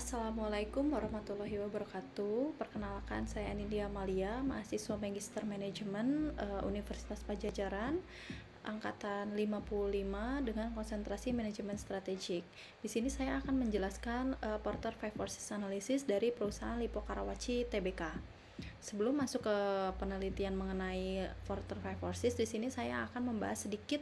Assalamualaikum warahmatullahi wabarakatuh. Perkenalkan, saya Anindya Amalia, mahasiswa Magister Manajemen Universitas Padjadjaran, angkatan 55 dengan konsentrasi manajemen strategik. Di sini saya akan menjelaskan Porter Five Forces Analysis dari perusahaan Lippo Karawaci Tbk. Sebelum masuk ke penelitian mengenai Porter Five Forces, di sini saya akan membahas sedikit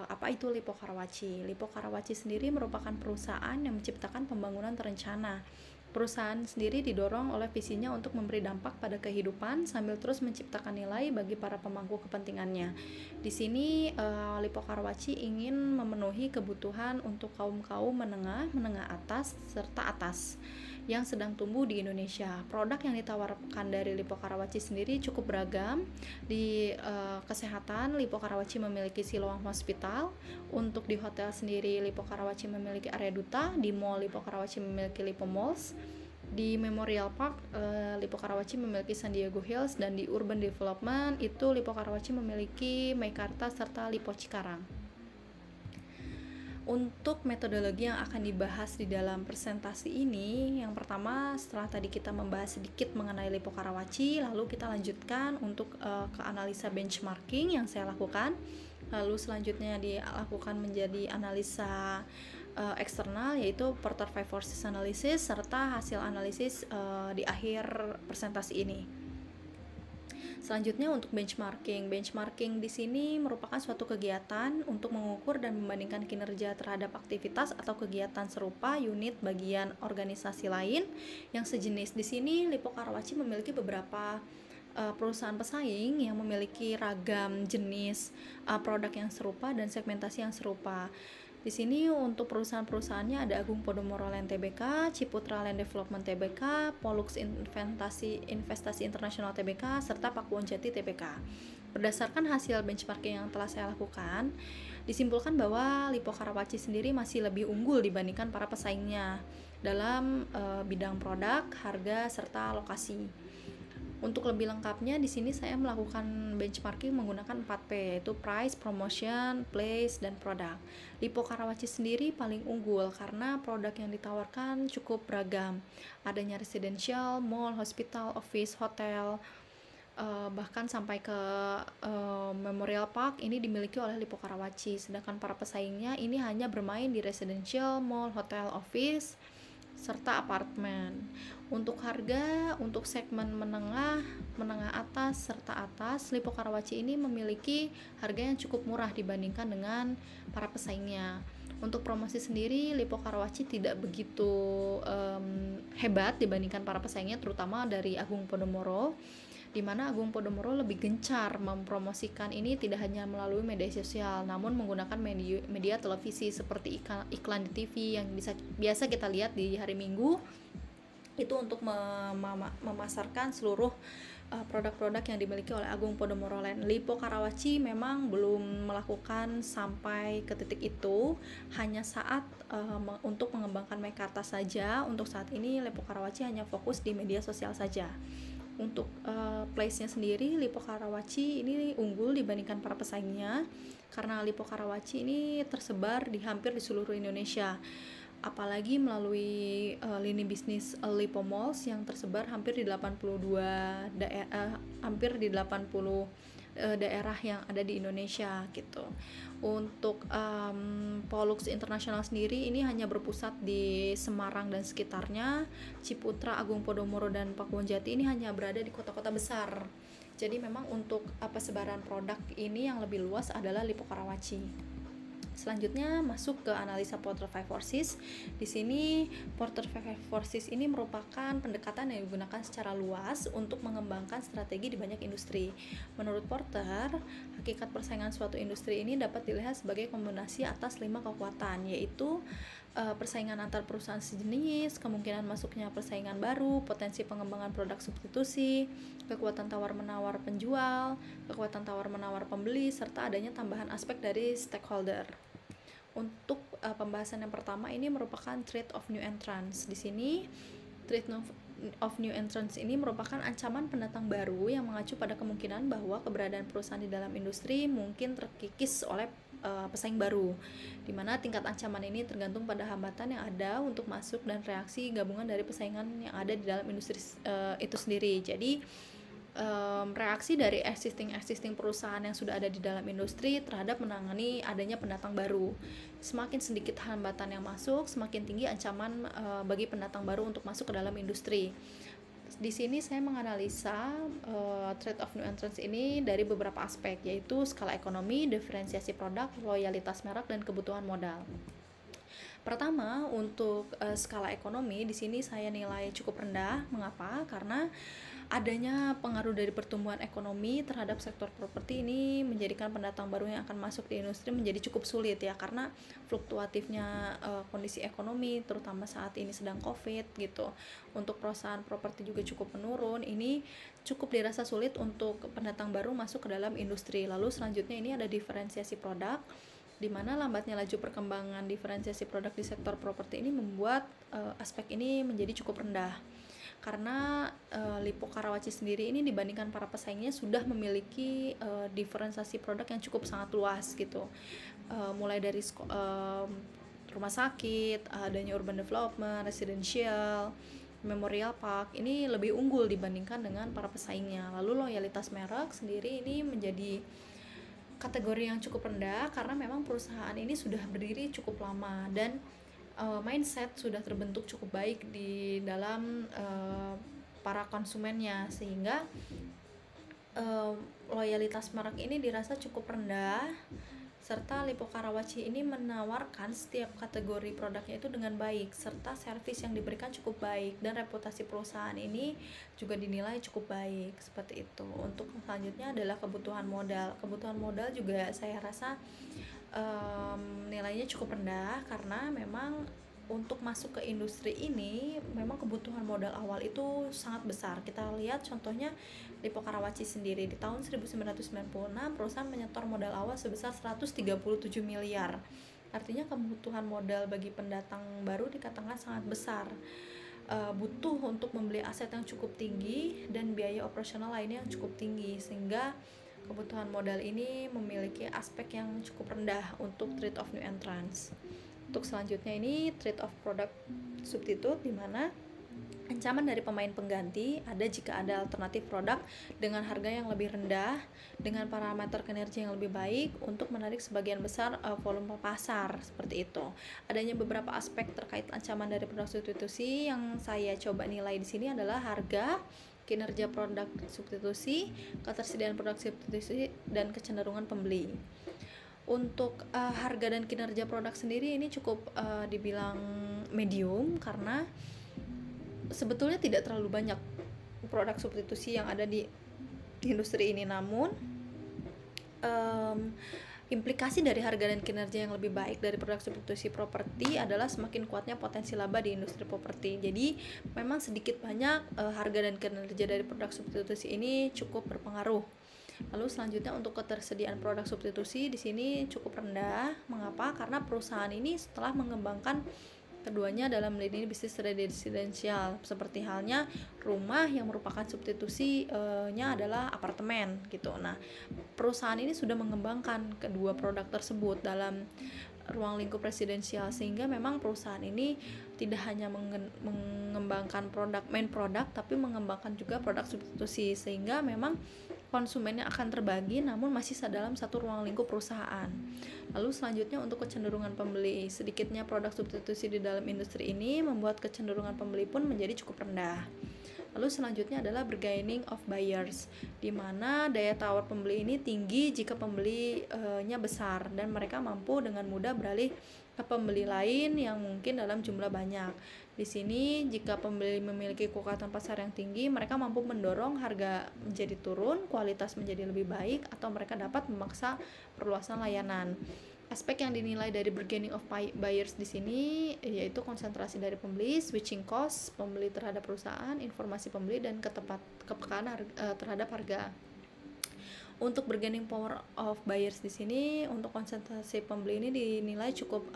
apa itu Lippo Karawaci. Lippo Karawaci sendiri merupakan perusahaan yang menciptakan pembangunan terencana. Perusahaan sendiri didorong oleh visinya untuk memberi dampak pada kehidupan sambil terus menciptakan nilai bagi para pemangku kepentingannya. Di sini Lippo Karawaci ingin memenuhi kebutuhan untuk kaum-kaum menengah, menengah atas, serta atas yang sedang tumbuh di Indonesia. Produk yang ditawarkan dari Lippo Karawaci sendiri cukup beragam. Di kesehatan, Lippo Karawaci memiliki Siloam Hospital. Untuk di hotel sendiri, Lippo Karawaci memiliki area duta. Di mall, Lippo Karawaci memiliki Lippo Malls. Di Memorial Park, Lippo Karawaci memiliki San Diego Hills. Dan di Urban Development, itu Lippo Karawaci memiliki Meikarta serta Lippo Cikarang. Untuk metodologi yang akan dibahas di dalam presentasi ini, yang pertama setelah tadi kita membahas sedikit mengenai Lippo Karawaci, lalu kita lanjutkan untuk ke analisa benchmarking yang saya lakukan. Lalu selanjutnya dilakukan menjadi analisa eksternal, yaitu Porter Five Forces Analysis, serta hasil analisis di akhir presentasi ini. Selanjutnya untuk benchmarking. Benchmarking di sini merupakan suatu kegiatan untuk mengukur dan membandingkan kinerja terhadap aktivitas atau kegiatan serupa unit bagian organisasi lain yang sejenis. Di sini Lippo Karawaci memiliki beberapa perusahaan pesaing yang memiliki ragam jenis produk yang serupa dan segmentasi yang serupa. Di sini untuk perusahaan-perusahaannya ada Agung Podomoro Land Tbk, Ciputra Land Development Tbk, Pollux Investasi Internasional Tbk, serta Pakuwon Jati Tbk. Berdasarkan hasil benchmarking yang telah saya lakukan, disimpulkan bahwa Lippo Karawaci sendiri masih lebih unggul dibandingkan para pesaingnya dalam bidang produk, harga, serta lokasi. Untuk lebih lengkapnya, di sini saya melakukan benchmarking menggunakan 4P, yaitu Price, Promotion, Place, dan Product. Lippo Karawaci sendiri paling unggul karena produk yang ditawarkan cukup beragam. Adanya residential, mall, hospital, office, hotel, bahkan sampai ke Memorial Park ini dimiliki oleh Lippo Karawaci. Sedangkan para pesaingnya ini hanya bermain di residential, mall, hotel, office, serta apartemen. Untuk harga, untuk segmen menengah, menengah atas, serta atas, Lippo Karawaci ini memiliki harga yang cukup murah dibandingkan dengan para pesaingnya. Untuk promosi sendiri, Lippo Karawaci tidak begitu hebat dibandingkan para pesaingnya, terutama dari Agung Podomoro, di mana Agung Podomoro lebih gencar mempromosikan ini tidak hanya melalui media sosial, namun menggunakan media televisi seperti iklan di TV yang biasa kita lihat di hari Minggu, itu untuk memasarkan seluruh produk-produk yang dimiliki oleh Agung Podomoro Land. Lippo Karawaci memang belum melakukan sampai ke titik itu, hanya saat untuk mengembangkan Meikarta saja. Untuk saat ini Lippo Karawaci hanya fokus di media sosial saja. Untuk place-nya sendiri, Lippo Karawaci ini unggul dibandingkan para pesaingnya karena Lippo Karawaci ini tersebar di hampir di seluruh Indonesia, apalagi melalui lini bisnis Lippo Malls yang tersebar hampir di 82 daerah yang ada di Indonesia gitu. Untuk Pollux Internasional sendiri ini hanya berpusat di Semarang dan sekitarnya. Ciputra, Agung Podomoro, dan Pakuwon Jati ini hanya berada di kota-kota besar. Jadi memang untuk persebaran produk ini yang lebih luas adalah Lippo Karawaci. Selanjutnya masuk ke analisa Porter Five Forces. Di sini Porter Five Forces ini merupakan pendekatan yang digunakan secara luas untuk mengembangkan strategi di banyak industri. Menurut Porter, hakikat persaingan suatu industri ini dapat dilihat sebagai kombinasi atas 5 kekuatan, yaitu persaingan antar perusahaan sejenis, kemungkinan masuknya persaingan baru, potensi pengembangan produk substitusi, kekuatan tawar-menawar penjual, kekuatan tawar-menawar pembeli, serta adanya tambahan aspek dari stakeholder. Untuk pembahasan yang pertama ini merupakan threat of new entrants. Di sini threat of new entrants ini merupakan ancaman pendatang baru yang mengacu pada kemungkinan bahwa keberadaan perusahaan di dalam industri mungkin terkikis oleh pesaing baru, di mana tingkat ancaman ini tergantung pada hambatan yang ada untuk masuk dan reaksi gabungan dari persaingan yang ada di dalam industri itu sendiri. Jadi reaksi dari existing perusahaan yang sudah ada di dalam industri terhadap menangani adanya pendatang baru. Semakin sedikit hambatan yang masuk, semakin tinggi ancaman bagi pendatang baru untuk masuk ke dalam industri. Di sini saya menganalisa trade of new entrants ini dari beberapa aspek, yaitu skala ekonomi, diferensiasi produk, loyalitas merek, dan kebutuhan modal. Pertama, untuk skala ekonomi di sini saya nilai cukup rendah. Mengapa? Karena adanya pengaruh dari pertumbuhan ekonomi terhadap sektor properti ini menjadikan pendatang baru yang akan masuk di industri menjadi cukup sulit ya, karena fluktuatifnya kondisi ekonomi terutama saat ini sedang Covid gitu. Untuk perusahaan properti juga cukup menurun. Ini cukup dirasa sulit untuk pendatang baru masuk ke dalam industri. Lalu selanjutnya ini ada diferensiasi produk, di mana lambatnya laju perkembangan diferensiasi produk di sektor properti ini membuat aspek ini menjadi cukup rendah. Karena Lippo Karawaci sendiri ini dibandingkan para pesaingnya sudah memiliki diferensiasi produk yang cukup sangat luas gitu, mulai dari rumah sakit, adanya urban development, residential, memorial park, ini lebih unggul dibandingkan dengan para pesaingnya. Lalu loyalitas merek sendiri ini menjadi kategori yang cukup rendah karena memang perusahaan ini sudah berdiri cukup lama dan mindset sudah terbentuk cukup baik di dalam para konsumennya, sehingga loyalitas merek ini dirasa cukup rendah. Serta Lippo Karawaci ini menawarkan setiap kategori produknya itu dengan baik, serta servis yang diberikan cukup baik, dan reputasi perusahaan ini juga dinilai cukup baik, seperti itu. Untuk selanjutnya adalah kebutuhan modal. Kebutuhan modal juga saya rasa nilainya cukup rendah karena memang untuk masuk ke industri ini memang kebutuhan modal awal itu sangat besar. Kita lihat contohnya Lippo Karawaci sendiri di tahun 1996 perusahaan menyetor modal awal sebesar 137 miliar. Artinya kebutuhan modal bagi pendatang baru dikatakan sangat besar. Butuh untuk membeli aset yang cukup tinggi dan biaya operasional lainnya yang cukup tinggi, sehingga kebutuhan modal ini memiliki aspek yang cukup rendah untuk trade of new entrants. Untuk selanjutnya ini trade of product substitute, di mana ancaman dari pemain pengganti ada jika ada alternatif produk dengan harga yang lebih rendah dengan parameter kinerja yang lebih baik untuk menarik sebagian besar volume pasar, seperti itu. Adanya beberapa aspek terkait ancaman dari produk substitusi yang saya coba nilai di sini adalah harga, kinerja produk substitusi, ketersediaan produk substitusi, dan kecenderungan pembeli. Untuk harga dan kinerja produk sendiri ini cukup dibilang medium karena sebetulnya tidak terlalu banyak produk substitusi yang ada di industri ini. Namun implikasi dari harga dan kinerja yang lebih baik dari produk substitusi properti adalah semakin kuatnya potensi laba di industri properti. Jadi memang sedikit banyak harga dan kinerja dari produk substitusi ini cukup berpengaruh. Lalu selanjutnya untuk ketersediaan produk substitusi di sini cukup rendah. Mengapa? Karena perusahaan ini setelah mengembangkan keduanya dalam lini bisnis residensial, seperti halnya rumah yang merupakan substitusinya adalah apartemen gitu. Nah, perusahaan ini sudah mengembangkan kedua produk tersebut dalam ruang lingkup residensial, sehingga memang perusahaan ini tidak hanya mengembangkan main produk tapi mengembangkan juga produk substitusi, sehingga memang konsumennya akan terbagi namun masih dalam satu ruang lingkup perusahaan. Lalu selanjutnya untuk kecenderungan pembeli, sedikitnya produk substitusi di dalam industri ini membuat kecenderungan pembeli pun menjadi cukup rendah. Lalu selanjutnya adalah bargaining of buyers, di mana daya tawar pembeli ini tinggi jika pembelinya besar dan mereka mampu dengan mudah beralih ke pembeli lain yang mungkin dalam jumlah banyak. Di sini jika pembeli memiliki kekuatan pasar yang tinggi, mereka mampu mendorong harga menjadi turun, kualitas menjadi lebih baik, atau mereka dapat memaksa perluasan layanan. Aspek yang dinilai dari bargaining of buyers di sini yaitu konsentrasi dari pembeli, switching cost pembeli terhadap perusahaan, informasi pembeli, dan kepekaan terhadap harga. Untuk bargaining power of buyers di sini, untuk konsentrasi pembeli ini dinilai cukup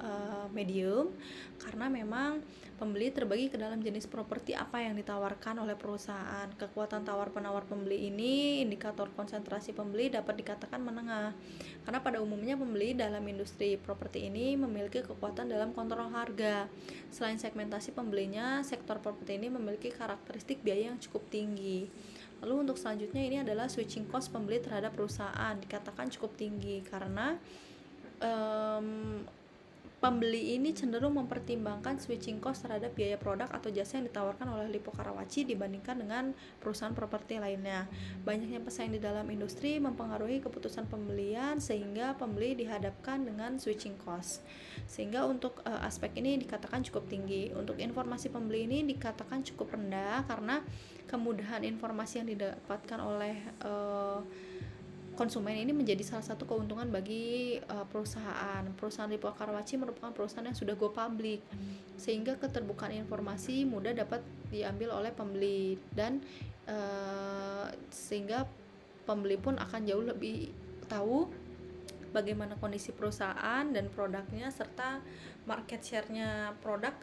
medium, karena memang pembeli terbagi ke dalam jenis properti apa yang ditawarkan oleh perusahaan. Kekuatan tawar-penawar pembeli ini, indikator konsentrasi pembeli dapat dikatakan menengah, karena pada umumnya pembeli dalam industri properti ini memiliki kekuatan dalam kontrol harga. Selain segmentasi pembelinya, sektor properti ini memiliki karakteristik biaya yang cukup tinggi. Lalu untuk selanjutnya ini adalah switching cost pembeli terhadap perusahaan, dikatakan cukup tinggi karena pembeli ini cenderung mempertimbangkan switching cost terhadap biaya produk atau jasa yang ditawarkan oleh Lippo Karawaci dibandingkan dengan perusahaan properti lainnya. Banyaknya pesaing di dalam industri mempengaruhi keputusan pembelian sehingga pembeli dihadapkan dengan switching cost. Sehingga untuk aspek ini dikatakan cukup tinggi. Untuk informasi pembeli ini dikatakan cukup rendah karena kemudahan informasi yang didapatkan oleh konsumen ini menjadi salah satu keuntungan bagi perusahaan. Perusahaan Lippo Karawaci merupakan perusahaan yang sudah go public, sehingga keterbukaan informasi mudah dapat diambil oleh pembeli dan sehingga pembeli pun akan jauh lebih tahu bagaimana kondisi perusahaan dan produknya serta market share-nya produk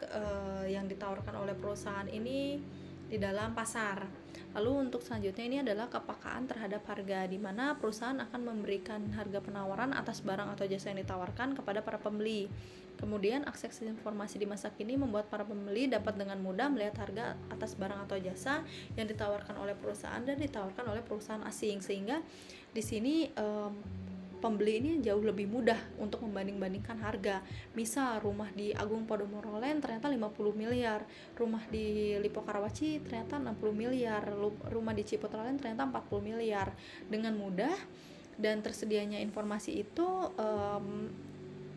yang ditawarkan oleh perusahaan ini di dalam pasar. Lalu untuk selanjutnya ini adalah kepekaan terhadap harga, di mana perusahaan akan memberikan harga penawaran atas barang atau jasa yang ditawarkan kepada para pembeli. Kemudian akses informasi di masa kini membuat para pembeli dapat dengan mudah melihat harga atas barang atau jasa yang ditawarkan oleh perusahaan dan ditawarkan oleh perusahaan asing, sehingga di sini pembeli ini jauh lebih mudah untuk membanding-bandingkan harga. Misal rumah di Agung Podomoro Land ternyata 50 miliar, rumah di Lippo Karawaci ternyata 60 miliar, rumah di Ciputra Land ternyata 40 miliar. Dengan mudah dan tersedianya informasi itu,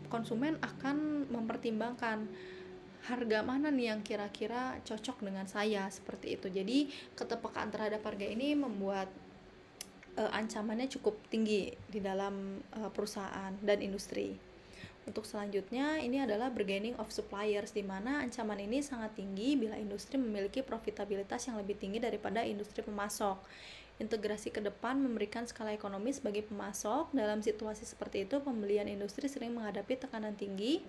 konsumen akan mempertimbangkan harga mana nih yang kira-kira cocok dengan saya, seperti itu. Jadi keterpekaan terhadap harga ini membuat ancamannya cukup tinggi di dalam perusahaan dan industri. Untuk selanjutnya ini adalah bargaining of suppliers, di mana ancaman ini sangat tinggi bila industri memiliki profitabilitas yang lebih tinggi daripada industri pemasok. Integrasi ke depan memberikan skala ekonomis bagi pemasok. Dalam situasi seperti itu, pembelian industri sering menghadapi tekanan tinggi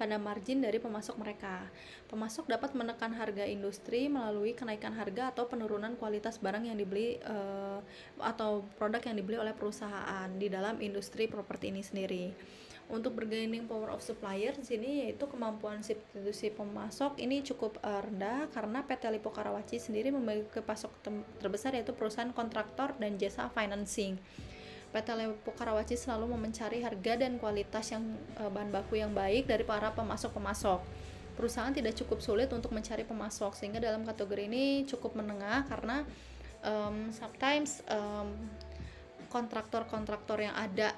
pada margin dari pemasok mereka. Pemasok dapat menekan harga industri melalui kenaikan harga atau penurunan kualitas barang yang dibeli atau produk yang dibeli oleh perusahaan di dalam industri properti ini sendiri. Untuk bargaining power of supplier di sini yaitu kemampuan substitusi pemasok ini cukup rendah karena PT Lippo Karawaci sendiri memiliki pasok terbesar yaitu perusahaan kontraktor dan jasa financing. PT Lippo Karawaci selalu mencari harga dan kualitas yang bahan baku yang baik dari para pemasok-pemasok. Perusahaan tidak cukup sulit untuk mencari pemasok, sehingga dalam kategori ini cukup menengah karena sometimes kontraktor-kontraktor yang ada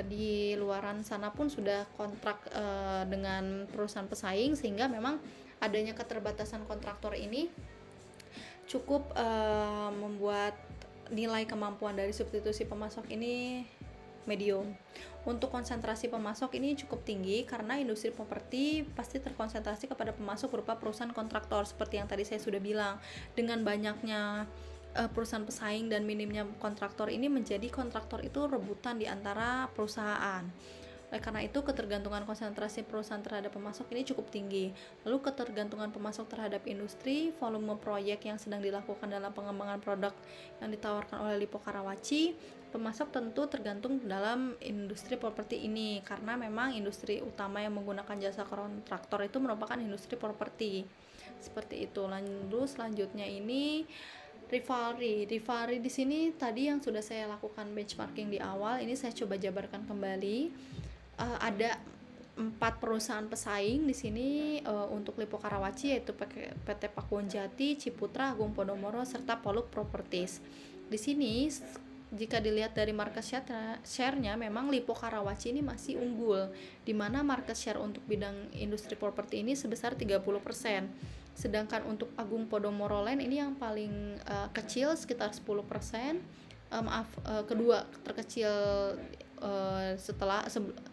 di luaran sana pun sudah kontrak dengan perusahaan pesaing, sehingga memang adanya keterbatasan kontraktor ini cukup membuat nilai kemampuan dari substitusi pemasok ini medium. Untuk konsentrasi pemasok ini cukup tinggi karena industri properti pasti terkonsentrasi kepada pemasok berupa perusahaan kontraktor seperti yang tadi saya sudah bilang. Dengan banyaknya perusahaan pesaing dan minimnya kontraktor ini menjadi kontraktor itu rebutan di antara perusahaan. Oleh karena itu, ketergantungan konsentrasi perusahaan terhadap pemasok ini cukup tinggi. Lalu ketergantungan pemasok terhadap industri, volume proyek yang sedang dilakukan dalam pengembangan produk yang ditawarkan oleh Lippo Karawaci, pemasok tentu tergantung dalam industri properti ini karena memang industri utama yang menggunakan jasa kontraktor itu merupakan industri properti. Seperti itu. Lalu selanjutnya ini rivalry di sini tadi yang sudah saya lakukan benchmarking di awal, ini saya coba jabarkan kembali. Ada 4 perusahaan pesaing di sini untuk Lippo Karawaci, yaitu PT Pakuwon Jati, Ciputra, Agung Podomoro serta Poluk Properties. Di sini jika dilihat dari market share-nya memang Lippo Karawaci ini masih unggul, di mana market share untuk bidang industri properti ini sebesar 30%. Sedangkan untuk Agung Podomoro Land ini yang paling kecil sekitar 10%. Kedua terkecil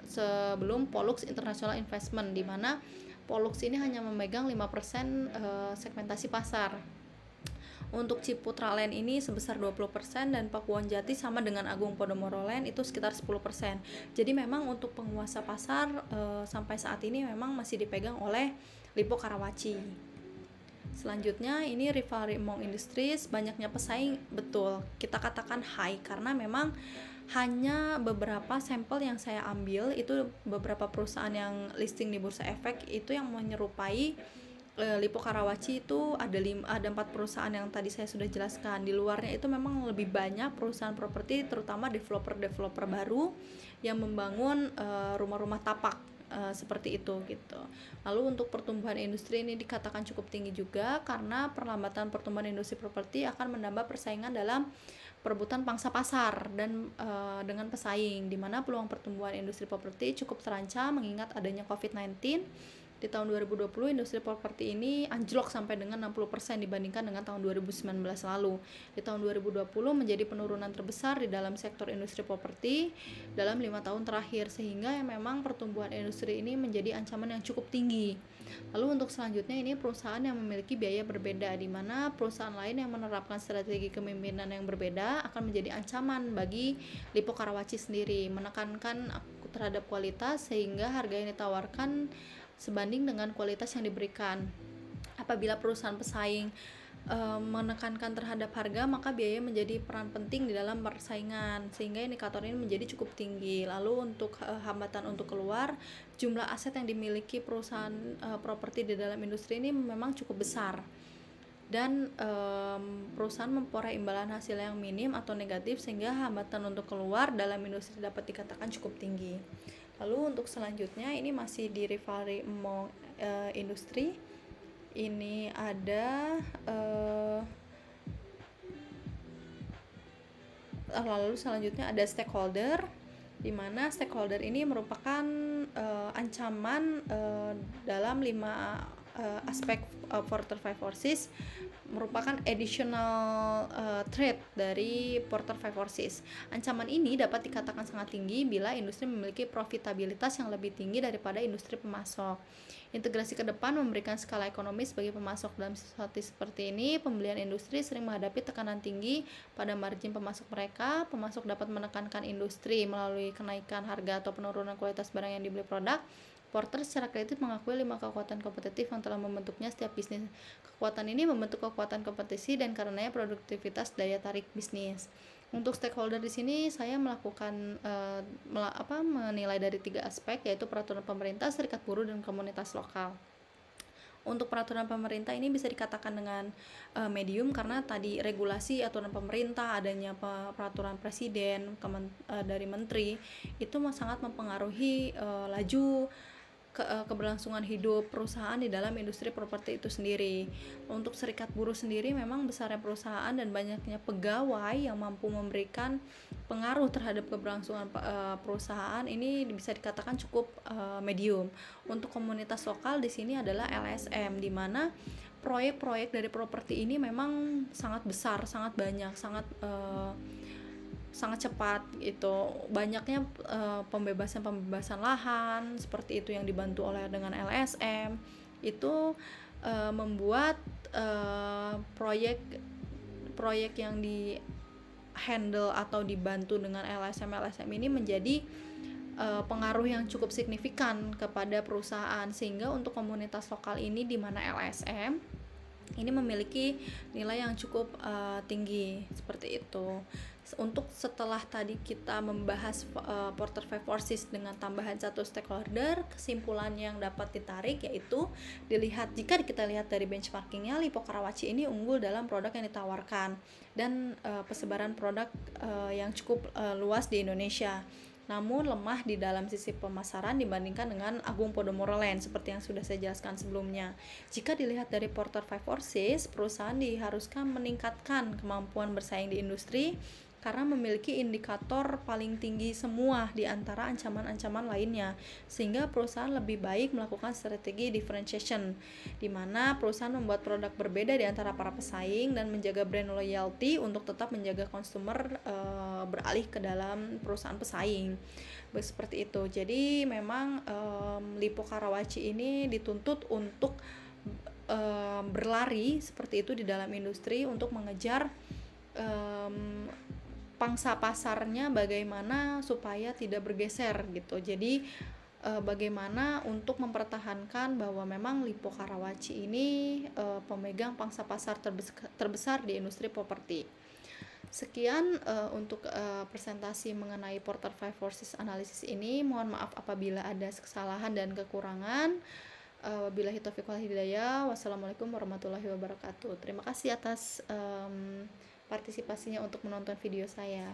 sebelum Pollux International Investment, di mana Pollux ini hanya memegang 5% segmentasi pasar. Untuk Ciputra Land ini sebesar 20% dan Pakuwon Jati sama dengan Agung Podomoro Land itu sekitar 10%. Jadi memang untuk penguasa pasar sampai saat ini memang masih dipegang oleh Lippo Karawaci. Selanjutnya ini rivalry among industries, banyaknya pesaing, betul. Kita katakan high karena memang hanya beberapa sampel yang saya ambil itu beberapa perusahaan yang listing di Bursa Efek itu yang menyerupai Lippo Karawaci itu ada 4 perusahaan yang tadi saya sudah jelaskan. Di luarnya itu memang lebih banyak perusahaan properti, terutama developer baru yang membangun rumah-rumah tapak seperti itu gitu. Lalu untuk pertumbuhan industri ini dikatakan cukup tinggi juga karena perlambatan pertumbuhan industri properti akan menambah persaingan dalam perebutan pangsa pasar dan dengan pesaing, di mana peluang pertumbuhan industri properti cukup terancam mengingat adanya COVID-19. Di tahun 2020 industri properti ini anjlok sampai dengan 60% dibandingkan dengan tahun 2019 lalu. Di tahun 2020 menjadi penurunan terbesar di dalam sektor industri properti dalam 5 tahun terakhir, sehingga memang pertumbuhan industri ini menjadi ancaman yang cukup tinggi. Lalu untuk selanjutnya ini perusahaan yang memiliki biaya berbeda, di mana perusahaan lain yang menerapkan strategi kepemimpinan yang berbeda akan menjadi ancaman bagi Lippo Karawaci sendiri, menekankan terhadap kualitas sehingga harga yang ditawarkan sebanding dengan kualitas yang diberikan. Apabila perusahaan pesaing menekankan terhadap harga, maka biaya menjadi peran penting di dalam persaingan sehingga indikator ini menjadi cukup tinggi. Lalu untuk hambatan untuk keluar, jumlah aset yang dimiliki perusahaan properti di dalam industri ini memang cukup besar dan perusahaan memperoleh imbalan hasil yang minim atau negatif sehingga hambatan untuk keluar dalam industri dapat dikatakan cukup tinggi. Lalu untuk selanjutnya ini masih di rivalry among industri. Ini ada lalu selanjutnya ada stakeholder, di mana stakeholder ini merupakan ancaman dalam 5 aspek Porter 5 Forces, merupakan additional threat dari Porter 5 Forces. Ancaman ini dapat dikatakan sangat tinggi bila industri memiliki profitabilitas yang lebih tinggi daripada industri pemasok. Integrasi ke depan memberikan skala ekonomis bagi pemasok. Dalam situasi seperti ini, pembelian industri sering menghadapi tekanan tinggi pada margin pemasok mereka. Pemasok dapat menekankan industri melalui kenaikan harga atau penurunan kualitas barang yang dibeli produk. Porter secara kreatif mengakui 5 kekuatan kompetitif yang telah membentuknya setiap bisnis. Kekuatan ini membentuk kekuatan kompetisi dan karenanya produktivitas daya tarik bisnis. Untuk stakeholder di sini saya melakukan menilai dari 3 aspek, yaitu peraturan pemerintah, serikat buruh, dan komunitas lokal. Untuk peraturan pemerintah ini bisa dikatakan dengan medium karena tadi regulasi aturan pemerintah, adanya peraturan presiden dari menteri itu sangat mempengaruhi laju keberlangsungan hidup perusahaan di dalam industri properti itu sendiri. Untuk serikat buruh sendiri memang besarnya perusahaan dan banyaknya pegawai yang mampu memberikan pengaruh terhadap keberlangsungan perusahaan ini bisa dikatakan cukup medium. Untuk komunitas lokal di sini adalah LSM, di mana proyek-proyek dari properti ini memang sangat besar, sangat banyak, sangat cepat gitu. Banyaknya pembebasan lahan seperti itu yang dibantu oleh dengan LSM itu membuat proyek yang di handle atau dibantu dengan LSM ini menjadi pengaruh yang cukup signifikan kepada perusahaan, sehingga untuk komunitas lokal ini di mana LSM ini memiliki nilai yang cukup tinggi seperti itu. Untuk setelah tadi kita membahas Porter 5 Forces dengan tambahan 1 stakeholder, kesimpulan yang dapat ditarik yaitu jika kita lihat dari benchmarkingnya, Lippo Karawaci ini unggul dalam produk yang ditawarkan dan persebaran produk yang cukup luas di Indonesia, namun lemah di dalam sisi pemasaran dibandingkan dengan Agung Podomoro Land seperti yang sudah saya jelaskan sebelumnya. Jika dilihat dari Porter 5 Forces, perusahaan diharuskan meningkatkan kemampuan bersaing di industri karena memiliki indikator paling tinggi semua di antara ancaman-ancaman lainnya, sehingga perusahaan lebih baik melakukan strategi differentiation, di mana perusahaan membuat produk berbeda di antara para pesaing dan menjaga brand loyalty untuk tetap menjaga konsumer beralih ke dalam perusahaan pesaing. Seperti itu. Jadi memang Lippo Karawaci ini dituntut untuk berlari seperti itu di dalam industri untuk mengejar pangsa pasarnya, bagaimana supaya tidak bergeser gitu. Jadi bagaimana untuk mempertahankan bahwa memang Lippo Karawaci ini pemegang pangsa pasar terbesar di industri properti. Sekian untuk presentasi mengenai Porter 5 Forces Analysis ini. Mohon maaf apabila ada kesalahan dan kekurangan. Wabillahi taufiq wal hidayah. Wassalamualaikum warahmatullahi wabarakatuh. Terima kasih atas partisipasinya untuk menonton video saya.